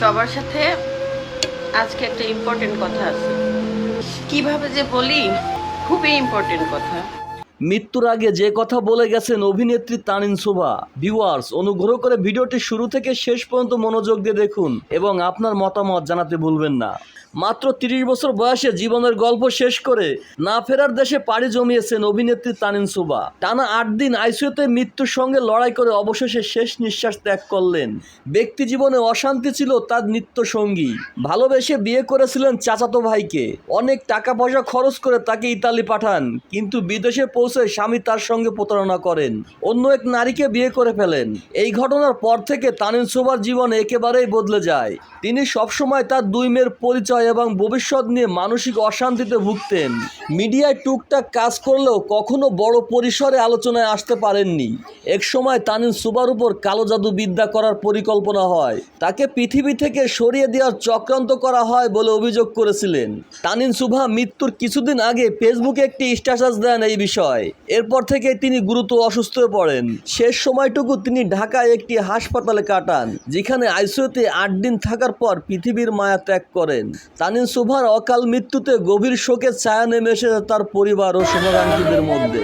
সবার সাথে আজকে একটা ইম্পর্টেন্ট কথা আছে, কিভাবে যে বলি, খুবই ইম্পর্টেন্ট কথা। মৃত্যুর আগে যে কথা বলে গেছেন অভিনেত্রী তানিন শোভা। ভিউয়ার্স, অনুগ্রহ করে ভিডিওটি শুরু থেকে শেষ পর্যন্ত মনোযোগ দিয়ে দেখুন এবং আপনার মতামত জানাতে ভুলবেন না। মাত্র 30 বছর বয়সে জীবনের গল্প শেষ করে না ফেরার দেশে পাড়ি জমিয়েছেন অভিনেত্রী তানিন শোভা। টানা 8 দিন আইসিইউতে মৃত্যুর সঙ্গে লড়াই করে অবশেষে শেষ নিঃশ্বাস ত্যাগ করলেন। ব্যক্তি জীবনে অশান্তি ছিল তার নিত্য সঙ্গী। ভালোবেসে বিয়ে করেছিলেন চাচাতো ভাইকে, অনেক টাকা পয়সা খরচ করে তাকে ইতালি পাঠান, কিন্তু বিদেশে পৌঁছে স্বামী তার সঙ্গে প্রতারণা করেন, অন্য এক নারীকে বিয়ে করে ফেলেন। এই ঘটনার পর থেকে তানিন শোভার জীবন একেবারেই বদলে যায়। তিনি সবসময় তার 2 মেয়ের পরিচয় এবং ভবিষ্যৎ নিয়ে মানসিক অশান্তিতে ভুগতেন। মিডিয়ায় টুকটাক কাজ করলেও কখনো বড় পরিসরে আলোচনায় আসতে পারেননি। এক সময় তানিন শোভার উপর কালো জাদু বিদ্যা করার পরিকল্পনা হয়, তাকে পৃথিবী থেকে সরিয়ে দেওয়ার চক্রান্ত করা হয় বলে অভিযোগ করেছিলেন। তানিন শোভা মৃত্যুর কিছুদিন আগে ফেসবুকে একটি স্ট্যাটাস দেন এই বিষয়ে। এরপর থেকে তিনি গুরুতর অসুস্থ হয়ে পড়েন। শেষ সময়টুকু তিনি ঢাকায় একটি হাসপাতালে কাটান, যেখানে আইসিইউতে 8 দিন থাকার পর পৃথিবীর মায়া ত্যাগ করেন। তানিন শোভার অকাল মৃত্যুতে গভীর শোকের ছায়া নেমে এসেছে তার পরিবার ও শুভাকাঙ্ক্ষীদের মধ্যে।